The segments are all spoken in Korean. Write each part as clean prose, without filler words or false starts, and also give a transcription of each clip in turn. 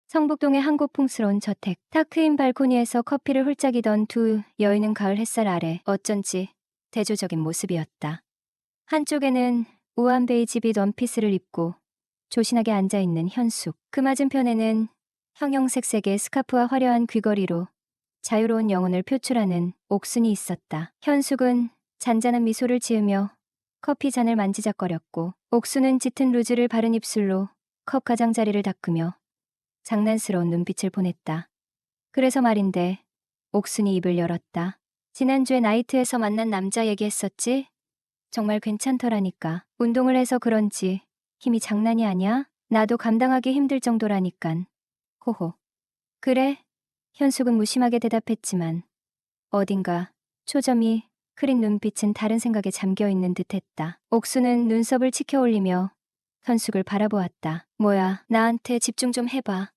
성북동의 한 고풍스러운 저택. 탁 트인 발코니에서 커피를 홀짝이던 두 여인은 가을 햇살 아래 어쩐지 대조적인 모습이었다. 한쪽에는 우아한 베이지빛 원피스를 입고 조신하게 앉아있는 현숙. 그 맞은편에는 형형색색의 스카프와 화려한 귀걸이로 자유로운 영혼을 표출하는 옥순이 있었다. 현숙은 잔잔한 미소를 지으며 커피 잔을 만지작거렸고, 옥순은 짙은 루즈를 바른 입술로 컵 가장자리를 닦으며 장난스러운 눈빛을 보냈다. 그래서 말인데, 옥순이 입을 열었다. 지난주에 나이트에서 만난 남자 얘기했었지? 정말 괜찮더라니까. 운동을 해서 그런지 힘이 장난이 아니야? 나도 감당하기 힘들 정도라니깐. 호호. 그래? 현숙은 무심하게 대답했지만 어딘가 초점이 흐린 눈빛은 다른 생각에 잠겨있는 듯했다. 옥수는 눈썹을 치켜 올리며 현숙을 바라보았다. 뭐야, 나한테 집중 좀 해봐.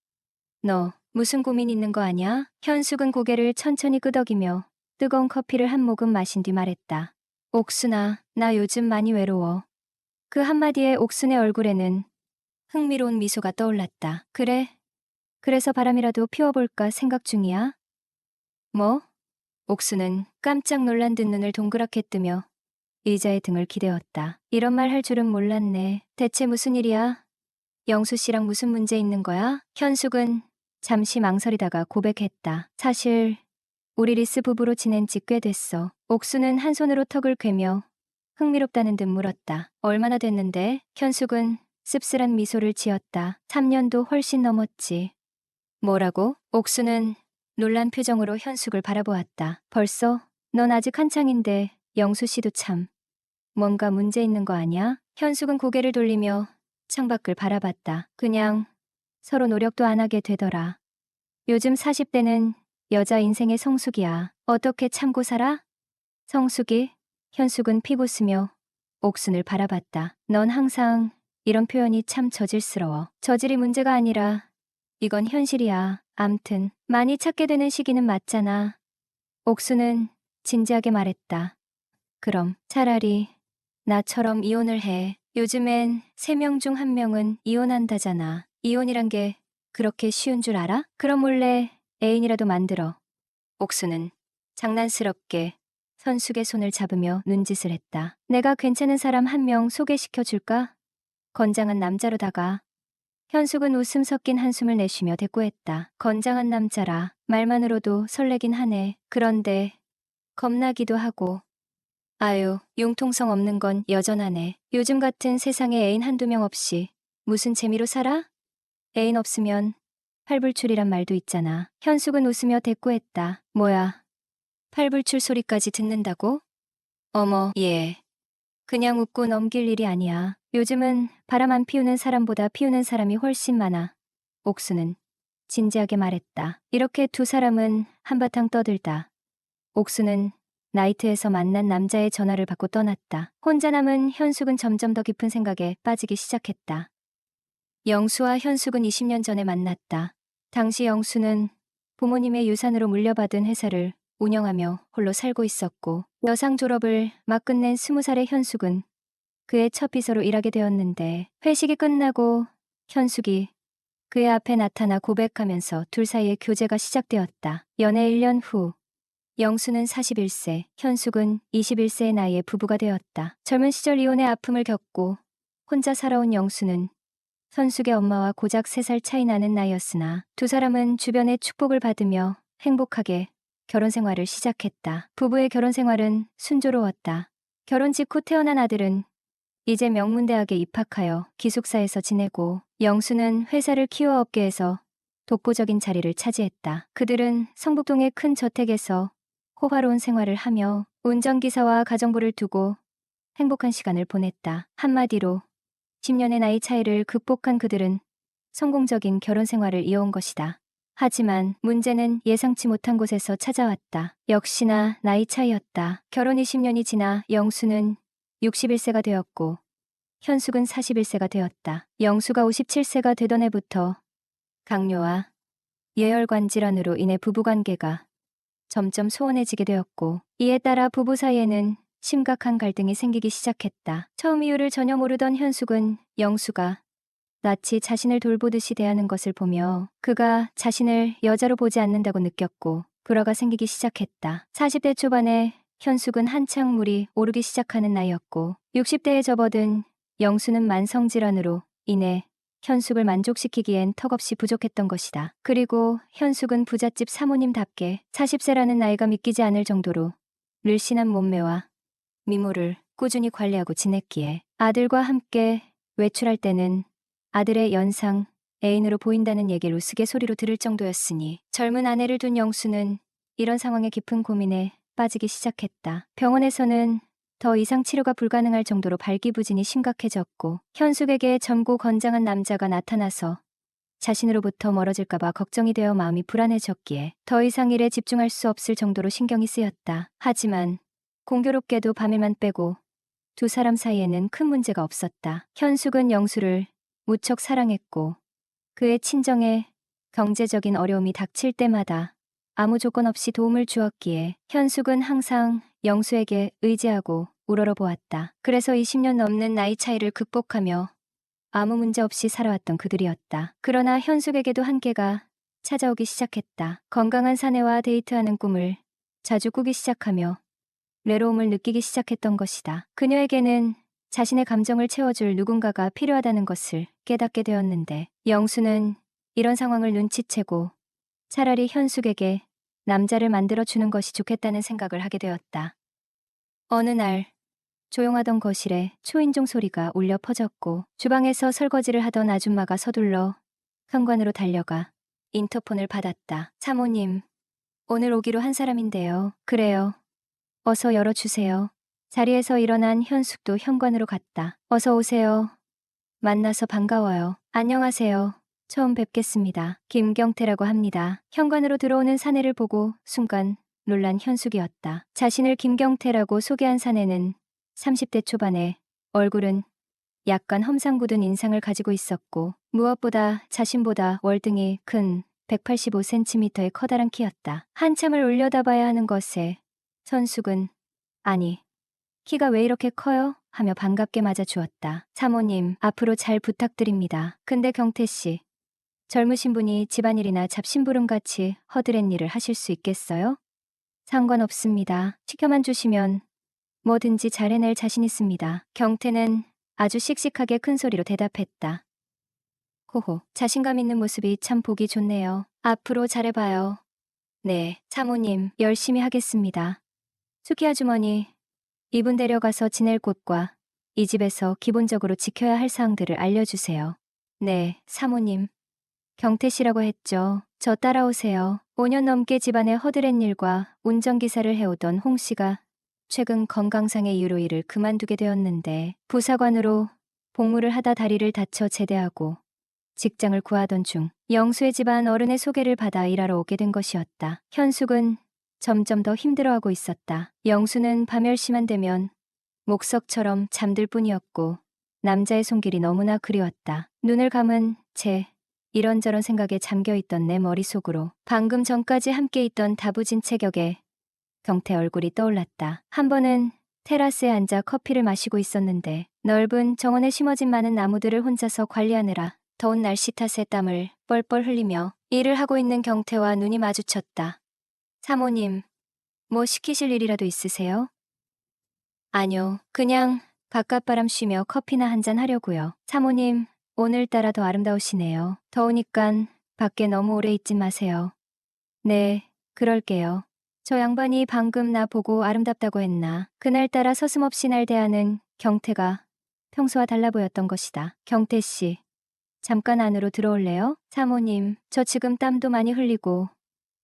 너 무슨 고민 있는 거 아냐? 현숙은 고개를 천천히 끄덕이며 뜨거운 커피를 한 모금 마신 뒤 말했다. 옥순아, 나 요즘 많이 외로워. 그 한마디에 옥순의 얼굴에는 흥미로운 미소가 떠올랐다. 그래? 그래서 바람이라도 피워볼까 생각 중이야? 뭐? 옥수는 깜짝 놀란 듯 눈을 동그랗게 뜨며 의자에 등을 기대었다. 이런 말 할 줄은 몰랐네. 대체 무슨 일이야? 영수 씨랑 무슨 문제 있는 거야? 현숙은 잠시 망설이다가 고백했다. 사실 우리 리스 부부로 지낸 지 꽤 됐어. 옥수는 한 손으로 턱을 괴며 흥미롭다는 듯 물었다. 얼마나 됐는데? 현숙은 씁쓸한 미소를 지었다. 3년도 훨씬 넘었지. 뭐라고? 옥수는 놀란 표정으로 현숙을 바라보았다. 벌써? 넌 아직 한창인데 영수 씨도 참. 뭔가 문제 있는 거 아니야? 현숙은 고개를 돌리며 창밖을 바라봤다. 그냥 서로 노력도 안 하게 되더라. 요즘 40대는 여자 인생의 성수기야. 어떻게 참고 살아? 성수기? 현숙은 피고스며 옥순을 바라봤다. 넌 항상 이런 표현이 참 저질스러워. 저질이 문제가 아니라 이건 현실이야. 암튼 많이 찾게 되는 시기는 맞잖아. 옥수는 진지하게 말했다. 그럼 차라리 나처럼 이혼을 해. 요즘엔 3명 중 1명은 이혼한다잖아. 이혼이란 게 그렇게 쉬운 줄 알아? 그럼 몰래 애인이라도 만들어. 옥수는 장난스럽게 현숙의 손을 잡으며 눈짓을 했다. 내가 괜찮은 사람 1명 소개시켜 줄까? 건장한 남자로다가. 현숙은 웃음 섞인 한숨을 내쉬며 대꾸했다. 건장한 남자라. 말만으로도 설레긴 하네. 그런데 겁나기도 하고. 아유, 융통성 없는 건 여전하네. 요즘 같은 세상에 애인 한두 명 없이 무슨 재미로 살아? 애인 없으면 팔불출이란 말도 있잖아. 현숙은 웃으며 대꾸했다. 뭐야, 팔불출 소리까지 듣는다고? 어머, 예. 그냥 웃고 넘길 일이 아니야. 요즘은 바람 안 피우는 사람보다 피우는 사람이 훨씬 많아. 옥수는 진지하게 말했다. 이렇게 두 사람은 한바탕 떠들다 옥수는 나이트에서 만난 남자의 전화를 받고 떠났다. 혼자 남은 현숙은 점점 더 깊은 생각에 빠지기 시작했다. 영수와 현숙은 20년 전에 만났다. 당시 영수는 부모님의 유산으로 물려받은 회사를 운영하며 홀로 살고 있었고, 여상 졸업을 막 끝낸 20살의 현숙은 그의 첫 비서로 일하게 되었는데, 회식이 끝나고 현숙이 그의 앞에 나타나 고백하면서 둘 사이의 교제가 시작되었다. 연애 1년 후 영수는 41세, 현숙은 21세의 나이에 부부가 되었다. 젊은 시절 이혼의 아픔을 겪고 혼자 살아온 영수는 현숙의 엄마와 고작 3살 차이 나는 나이였으나 두 사람은 주변의 축복을 받으며 행복하게 결혼 생활을 시작했다. 부부의 결혼 생활은 순조로웠다. 결혼 직후 태어난 아들은 이제 명문대학에 입학하여 기숙사에서 지내고, 영수는 회사를 키워 업계에서 독보적인 자리를 차지했다. 그들은 성북동의 큰 저택에서 호화로운 생활을 하며 운전기사와 가정부를 두고 행복한 시간을 보냈다. 한마디로 10년의 나이 차이를 극복한 그들은 성공적인 결혼 생활을 이어온 것이다. 하지만 문제는 예상치 못한 곳에서 찾아왔다. 역시나 나이 차이였다. 결혼 20년이 지나 영수는 61세가 되었고 현숙은 41세가 되었다. 영수가 57세가 되던 해부터 강요와 예혈관 질환으로 인해 부부관계가 점점 소원해지게 되었고, 이에 따라 부부 사이에는 심각한 갈등이 생기기 시작했다. 처음 이유를 전혀 모르던 현숙은 영수가 마치 자신을 돌보듯이 대하는 것을 보며 그가 자신을 여자로 보지 않는다고 느꼈고 불화가 생기기 시작했다. 40대 초반에 현숙은 한창 물이 오르기 시작하는 나이였고 60대에 접어든 영수는 만성질환으로 인해 현숙을 만족시키기엔 턱없이 부족했던 것이다. 그리고 현숙은 부잣집 사모님답게 40세라는 나이가 믿기지 않을 정도로 늘씬한 몸매와 미모를 꾸준히 관리하고 지냈기에 아들과 함께 외출할 때는 아들의 연상 애인으로 보인다는 얘기를 우스갯소리로 들을 정도였으니 젊은 아내를 둔 영수는 이런 상황에 깊은 고민에 빠지기 시작했다. 병원에서는 더 이상 치료가 불가능할 정도로 발기부진이 심각해졌고 현숙에게 젊고 건장한 남자가 나타나서 자신으로부터 멀어질까봐 걱정이 되어 마음이 불안해졌기에 더 이상 일에 집중할 수 없을 정도로 신경이 쓰였다. 하지만 공교롭게도 밤에만 빼고 두 사람 사이에는 큰 문제가 없었다. 현숙은 영수를 무척 사랑했고 그의 친정에 경제적인 어려움이 닥칠 때마다 아무 조건 없이 도움을 주었기에 현숙은 항상 영수에게 의지하고 우러러보았다. 그래서 20년 넘는 나이 차이를 극복하며 아무 문제 없이 살아왔던 그들이었다. 그러나 현숙에게도 한계가 찾아오기 시작했다. 건강한 사내와 데이트하는 꿈을 자주 꾸기 시작하며 외로움을 느끼기 시작했던 것이다. 그녀에게는 자신의 감정을 채워줄 누군가가 필요하다는 것을 깨닫게 되었는데 영수는 이런 상황을 눈치채고 차라리 현숙에게 남자를 만들어주는 것이 좋겠다는 생각을 하게 되었다. 어느 날 조용하던 거실에 초인종 소리가 울려 퍼졌고 주방에서 설거지를 하던 아줌마가 서둘러 현관으로 달려가 인터폰을 받았다. 사모님, 오늘 오기로 한 사람인데요. 그래요. 어서 열어주세요. 자리에서 일어난 현숙도 현관으로 갔다. 어서 오세요. 만나서 반가워요. 안녕하세요. 처음 뵙겠습니다. 김경태라고 합니다. 현관으로 들어오는 사내를 보고 순간 놀란 현숙이었다. 자신을 김경태라고 소개한 사내는 30대 초반에 얼굴은 약간 험상궂은 인상을 가지고 있었고 무엇보다 자신보다 월등히 큰 185cm의 커다란 키였다. 한참을 올려다봐야 하는 것에 현숙은 아니, 키가 왜 이렇게 커요? 하며 반갑게 맞아주었다. 사모님, 앞으로 잘 부탁드립니다. 근데 경태씨, 젊으신 분이 집안일이나 잡심부름같이 허드렛 일을 하실 수 있겠어요? 상관없습니다. 시켜만 주시면 뭐든지 잘 해낼 자신 있습니다. 경태는 아주 씩씩하게 큰 소리로 대답했다. 호호, 자신감 있는 모습이 참 보기 좋네요. 앞으로 잘해봐요. 네, 사모님, 열심히 하겠습니다. 숙희 아주머니, 이분 데려가서 지낼 곳과 이 집에서 기본적으로 지켜야 할 사항들을 알려주세요. 네, 사모님. 경태씨라고 했죠. 저 따라오세요. 5년 넘게 집안의 허드렛 일과 운전기사를 해오던 홍씨가 최근 건강상의 이유로 일을 그만두게 되었는데 부사관으로 복무를 하다 다리를 다쳐 제대하고 직장을 구하던 중 영수의 집안 어른의 소개를 받아 일하러 오게 된 것이었다. 현숙은 점점 더 힘들어하고 있었다. 영수는 밤 10시만 되면 목석처럼 잠들 뿐이었고 남자의 손길이 너무나 그리웠다. 눈을 감은 채 이런저런 생각에 잠겨있던 내 머릿속으로 방금 전까지 함께 있던 다부진 체격의 경태 얼굴이 떠올랐다. 한 번은 테라스에 앉아 커피를 마시고 있었는데 넓은 정원에 심어진 많은 나무들을 혼자서 관리하느라 더운 날씨 탓에 땀을 뻘뻘 흘리며 일을 하고 있는 경태와 눈이 마주쳤다. 사모님, 뭐 시키실 일이라도 있으세요? 아니요, 그냥 바깥바람 쉬며 커피나 한잔 하려고요. 사모님, 오늘따라 더 아름다우시네요. 더우니깐 밖에 너무 오래 있지 마세요. 네, 그럴게요. 저 양반이 방금 나 보고 아름답다고 했나. 그날따라 서슴없이 날 대하는 경태가 평소와 달라 보였던 것이다. 경태씨, 잠깐 안으로 들어올래요? 사모님, 저 지금 땀도 많이 흘리고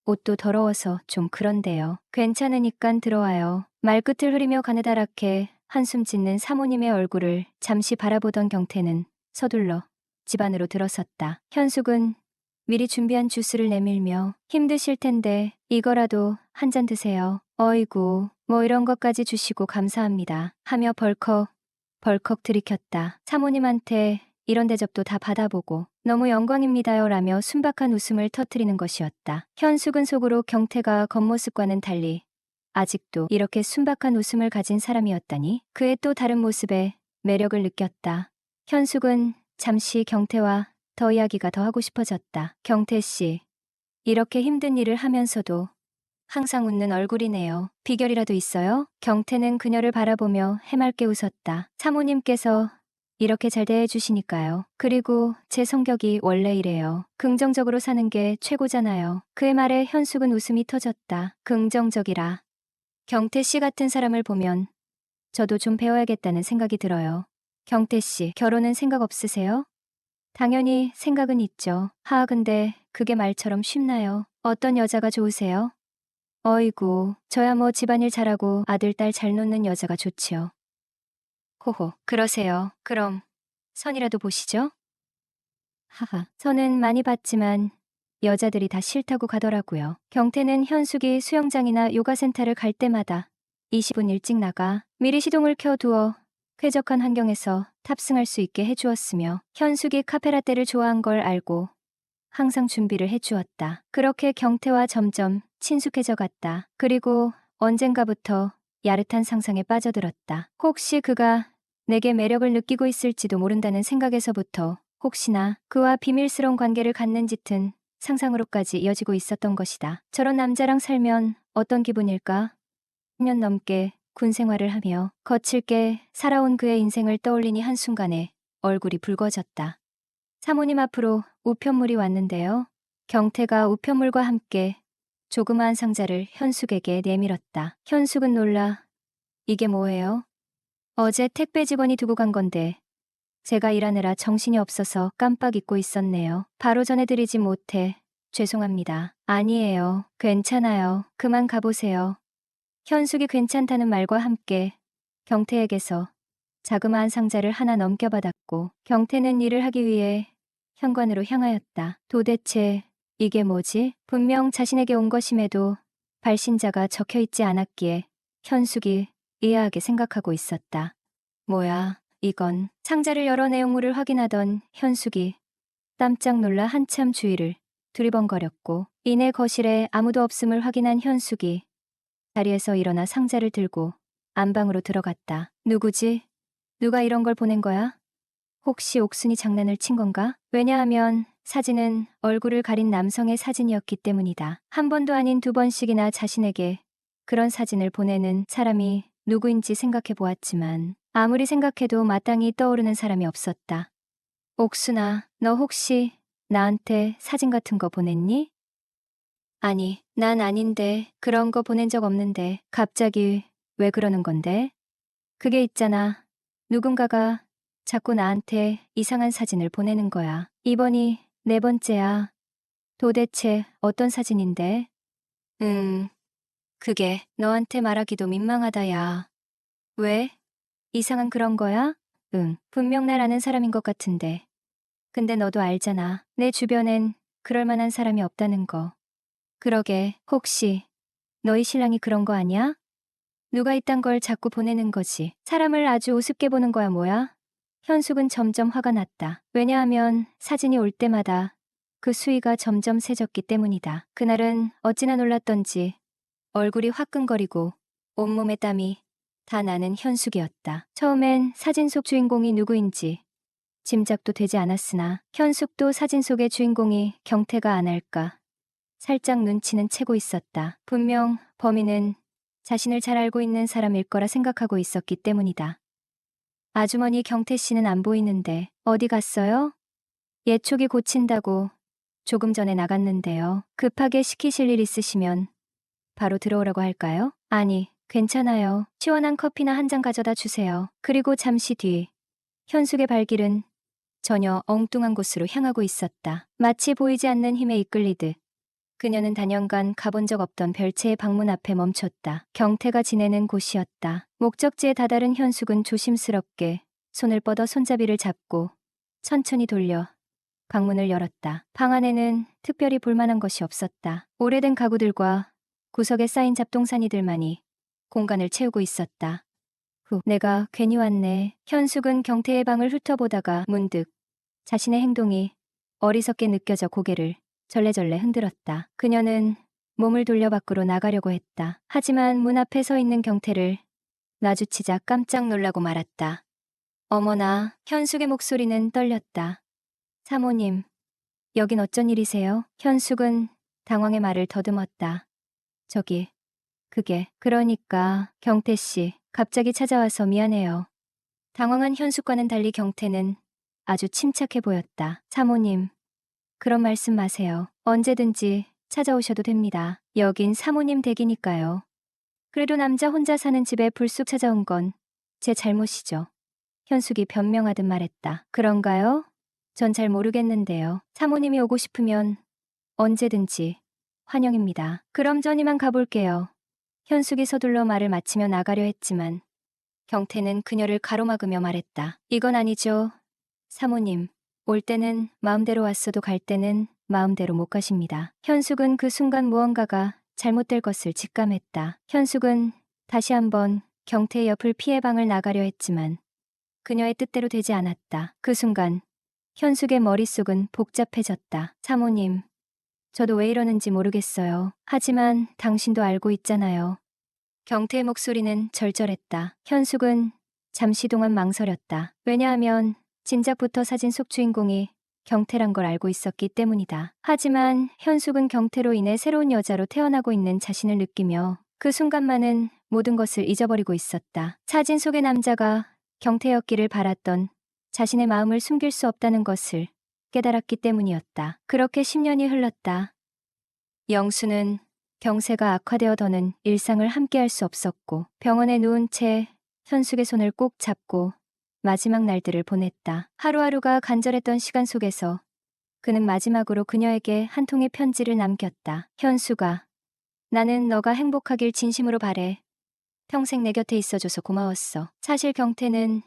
옷도 더러워서 좀 그런데요. 괜찮으니깐 들어와요. 말끝을 흐리며 가느다랗게 한숨 짓는 사모님의 얼굴을 잠시 바라보던 경태는 서둘러 집 안으로 들어섰다. 현숙은 미리 준비한 주스를 내밀며 힘드실 텐데 이거라도 한 잔 드세요. 어이구, 뭐 이런 것까지 주시고 감사합니다. 하며 벌컥 들이켰다. 사모님한테 이런 대접도 다 받아보고 너무 영광입니다요 라며 순박한 웃음을 터뜨리는 것이었다. 현숙은 속으로 경태가 겉모습과는 달리 아직도 이렇게 순박한 웃음을 가진 사람이었다니 그의 또 다른 모습에 매력을 느꼈다. 현숙은 잠시 경태와 더 이야기가 더 하고 싶어졌다. 경태 씨, 이렇게 힘든 일을 하면서도 항상 웃는 얼굴이네요. 비결이라도 있어요? 경태는 그녀를 바라보며 해맑게 웃었다. 사모님께서 이렇게 잘 대해주시니까요. 그리고 제 성격이 원래 이래요. 긍정적으로 사는 게 최고잖아요. 그의 말에 현숙은 웃음이 터졌다. 긍정적이라. 경태 씨 같은 사람을 보면 저도 좀 배워야겠다는 생각이 들어요. 경태 씨, 결혼은 생각 없으세요? 당연히 생각은 있죠. 근데 그게 말처럼 쉽나요? 어떤 여자가 좋으세요? 어이구, 저야 뭐 집안일 잘하고 아들, 딸 잘 놓는 여자가 좋지요. 호호, 그러세요. 그럼 선이라도 보시죠. 하하, 선은 많이 봤지만 여자들이 다 싫다고 가더라고요. 경태는 현숙이 수영장이나 요가센터를 갈 때마다 20분 일찍 나가 미리 시동을 켜두어 쾌적한 환경에서 탑승할 수 있게 해주었으며 현숙이 카페라떼를 좋아한 걸 알고 항상 준비를 해주었다. 그렇게 경태와 점점 친숙해져 갔다. 그리고 언젠가부터 야릇한 상상에 빠져들었다. 혹시 그가 내게 매력을 느끼고 있을지도 모른다는 생각에서부터 혹시나 그와 비밀스러운 관계를 갖는 짙은 상상으로까지 이어지고 있었던 것이다. 저런 남자랑 살면 어떤 기분일까? 10년 넘게 군 생활을 하며 거칠게 살아온 그의 인생을 떠올리니 한순간에 얼굴이 붉어졌다. 사모님 앞으로 우편물이 왔는데요. 경태가 우편물과 함께 조그마한 상자를 현숙에게 내밀었다. 현숙은 놀라 이게 뭐예요? 어제 택배 직원이 두고 간 건데 제가 일하느라 정신이 없어서 깜빡 잊고 있었네요. 바로 전해드리지 못해 죄송합니다. 아니에요. 괜찮아요. 그만 가보세요. 현숙이 괜찮다는 말과 함께 경태에게서 자그마한 상자를 하나 넘겨받았고 경태는 일을 하기 위해 현관으로 향하였다. 도대체 이게 뭐지? 분명 자신에게 온 것임에도 발신자가 적혀 있지 않았기에 현숙이 의아하게 생각하고 있었다. 뭐야, 이건. 상자를 열어 내용물을 확인하던 현숙이 깜짝 놀라 한참 주위를 두리번거렸고 이내 거실에 아무도 없음을 확인한 현숙이 자리에서 일어나 상자를 들고 안방으로 들어갔다. 누구지? 누가 이런 걸 보낸 거야? 혹시 옥순이 장난을 친 건가? 왜냐하면 사진은 얼굴을 가린 남성의 사진이었기 때문이다. 한 번도 아닌 두 번씩이나 자신에게 그런 사진을 보내는 사람이 누구인지 생각해 보았지만 아무리 생각해도 마땅히 떠오르는 사람이 없었다. 옥순아, 너 혹시 나한테 사진 같은 거 보냈니? 아니, 난 아닌데 그런 거 보낸 적 없는데 갑자기 왜 그러는 건데? 그게 있잖아. 누군가가 자꾸 나한테 이상한 사진을 보내는 거야. 이번이 네 번째야. 도대체 어떤 사진인데? 그게 너한테 말하기도 민망하다, 야. 왜? 이상한 그런 거야? 분명 날 아는 사람인 것 같은데. 근데 너도 알잖아. 내 주변엔 그럴 만한 사람이 없다는 거. 그러게, 혹시 너희 신랑이 그런 거 아니야? 누가 이딴 걸 자꾸 보내는 거지. 사람을 아주 우습게 보는 거야, 뭐야? 현숙은 점점 화가 났다. 왜냐하면 사진이 올 때마다 그 수위가 점점 세졌기 때문이다. 그날은 어찌나 놀랐던지 얼굴이 화끈거리고 온몸에 땀이 다 나는 현숙이었다. 처음엔 사진 속 주인공이 누구인지 짐작도 되지 않았으나 현숙도 사진 속의 주인공이 경태가 안 할까 살짝 눈치는 채고 있었다. 분명 범인은 자신을 잘 알고 있는 사람일 거라 생각하고 있었기 때문이다. 아주머니 경태 씨는 안 보이는데 어디 갔어요? 예촉이 고친다고 조금 전에 나갔는데요. 급하게 시키실 일 있으시면 바로 들어오라고 할까요? 아니, 괜찮아요. 시원한 커피나 한 잔 가져다 주세요. 그리고 잠시 뒤 현숙의 발길은 전혀 엉뚱한 곳으로 향하고 있었다. 마치 보이지 않는 힘에 이끌리듯 그녀는 단연간 가본 적 없던 별채의 방문 앞에 멈췄다. 경태가 지내는 곳이었다. 목적지에 다다른 현숙은 조심스럽게 손을 뻗어 손잡이를 잡고 천천히 돌려 방문을 열었다. 방 안에는 특별히 볼만한 것이 없었다. 오래된 가구들과 구석에 쌓인 잡동사니들만이 공간을 채우고 있었다. 내가 괜히 왔네. 현숙은 경태의 방을 훑어보다가 문득 자신의 행동이 어리석게 느껴져 고개를 절레절레 흔들었다. 그녀는 몸을 돌려 밖으로 나가려고 했다. 하지만 문 앞에 서 있는 경태를 마주치자 깜짝 놀라고 말았다. 어머나, 현숙의 목소리는 떨렸다. 사모님, 여긴 어쩐 일이세요? 현숙은 당황의 말을 더듬었다. 저기, 그러니까 경태 씨, 갑자기 찾아와서 미안해요. 당황한 현숙과는 달리 경태는 아주 침착해 보였다. 사모님, 그런 말씀 마세요. 언제든지 찾아오셔도 됩니다. 여긴 사모님 댁이니까요. 그래도 남자 혼자 사는 집에 불쑥 찾아온 건 제 잘못이죠. 현숙이 변명하듯 말했다. 그런가요? 전 잘 모르겠는데요. 사모님이 오고 싶으면 언제든지 환영입니다. 그럼 전 이만 가볼게요. 현숙이 서둘러 말을 마치며 나가려 했지만 경태는 그녀를 가로막으며 말했다. 이건 아니죠. 사모님, 올 때는 마음대로 왔어도 갈 때는 마음대로 못 가십니다. 현숙은 그 순간 무언가가 잘못될 것을 직감했다. 현숙은 다시 한번 경태의 옆을 피해 방을 나가려 했지만 그녀의 뜻대로 되지 않았다. 그 순간 현숙의 머릿속은 복잡해졌다. 사모님, 저도 왜 이러는지 모르겠어요. 하지만 당신도 알고 있잖아요. 경태의 목소리는 절절했다. 현숙은 잠시 동안 망설였다. 왜냐하면 진작부터 사진 속 주인공이 경태란 걸 알고 있었기 때문이다. 하지만 현숙은 경태로 인해 새로운 여자로 태어나고 있는 자신을 느끼며 그 순간만은 모든 것을 잊어버리고 있었다. 사진 속의 남자가 경태였기를 바랐던 자신의 마음을 숨길 수 없다는 것을 깨달았기 때문이었다. 그렇게 10년이 흘렀다. 영수는 경세가 악화되어 더는 일상을 함께할 수 없었고 병원에 누운 채 현숙의 손을 꼭 잡고 마지막 날들을 보냈다. 하루하루가 간절했던 시간 속에서 그는 마지막으로 그녀에게 한 통의 편지를 남겼다. 현숙아, 나는 너가 행복하길 진심으로 바래. 평생 내 곁에 있어줘서 고마웠어. 사실 경태는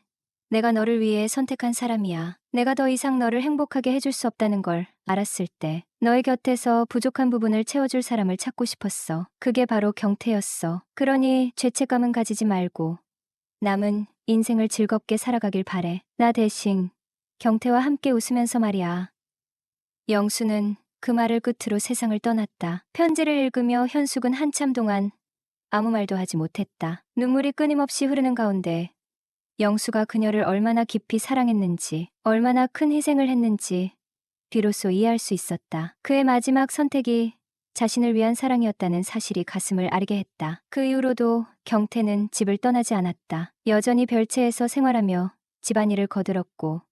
내가 너를 위해 선택한 사람이야. 내가 더 이상 너를 행복하게 해줄 수 없다는 걸 알았을 때 너의 곁에서 부족한 부분을 채워줄 사람을 찾고 싶었어. 그게 바로 경태였어. 그러니 죄책감은 가지지 말고 남은 인생을 즐겁게 살아가길 바래. 나 대신 경태와 함께 웃으면서 말이야. 영수는 그 말을 끝으로 세상을 떠났다. 편지를 읽으며 현숙은 한참 동안 아무 말도 하지 못했다. 눈물이 끊임없이 흐르는 가운데 영수가 그녀를 얼마나 깊이 사랑했는지, 얼마나 큰 희생을 했는지 비로소 이해할 수 있었다. 그의 마지막 선택이 자신을 위한 사랑이었다는 사실이 가슴을 아리게 했다. 그 이후로도 경태는 집을 떠나지 않았다. 여전히 별채에서 생활하며 집안일을 거들었고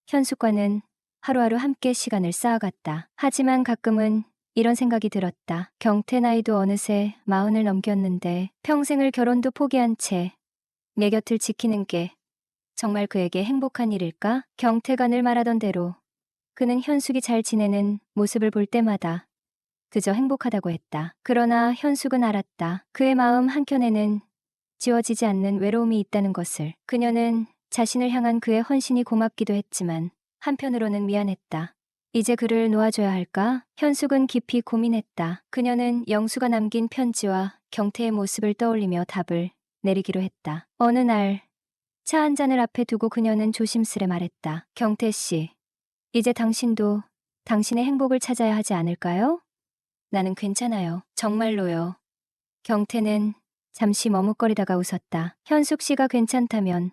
현숙과는 하루하루 함께 시간을 쌓아갔다. 하지만 가끔은 이런 생각이 들었다. 경태 나이도 어느새 40을 넘겼는데 평생을 결혼도 포기한 채 내 곁을 지키는 게 정말 그에게 행복한 일일까? 경태가 늘 말하던 대로 그는 현숙이 잘 지내는 모습을 볼 때마다 그저 행복하다고 했다. 그러나 현숙은 알았다. 그의 마음 한켠에는 지워지지 않는 외로움이 있다는 것을. 그녀는 자신을 향한 그의 헌신이 고맙기도 했지만 한편으로는 미안했다. 이제 그를 놓아줘야 할까? 현숙은 깊이 고민했다. 그녀는 영수가 남긴 편지와 경태의 모습을 떠올리며 답을 내리기로 했다. 어느 날 차 한 잔을 앞에 두고 그녀는 조심스레 말했다. 경태 씨, 이제 당신도 당신의 행복을 찾아야 하지 않을까요? 나는 괜찮아요. 정말로요. 경태는 잠시 머뭇거리다가 웃었다. 현숙 씨가 괜찮다면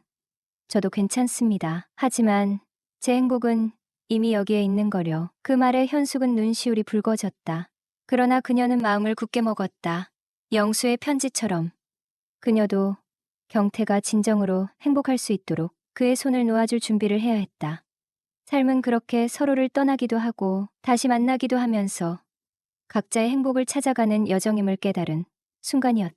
저도 괜찮습니다. 하지만 제 행복은 이미 여기에 있는 거려. 그 말에 현숙은 눈시울이 붉어졌다. 그러나 그녀는 마음을 굳게 먹었다. 영수의 편지처럼 그녀도 경태가 진정으로 행복할 수 있도록 그의 손을 놓아줄 준비를 해야 했다. 삶은 그렇게 서로를 떠나기도 하고 다시 만나기도 하면서 각자의 행복을 찾아가는 여정임을 깨달은 순간이었다.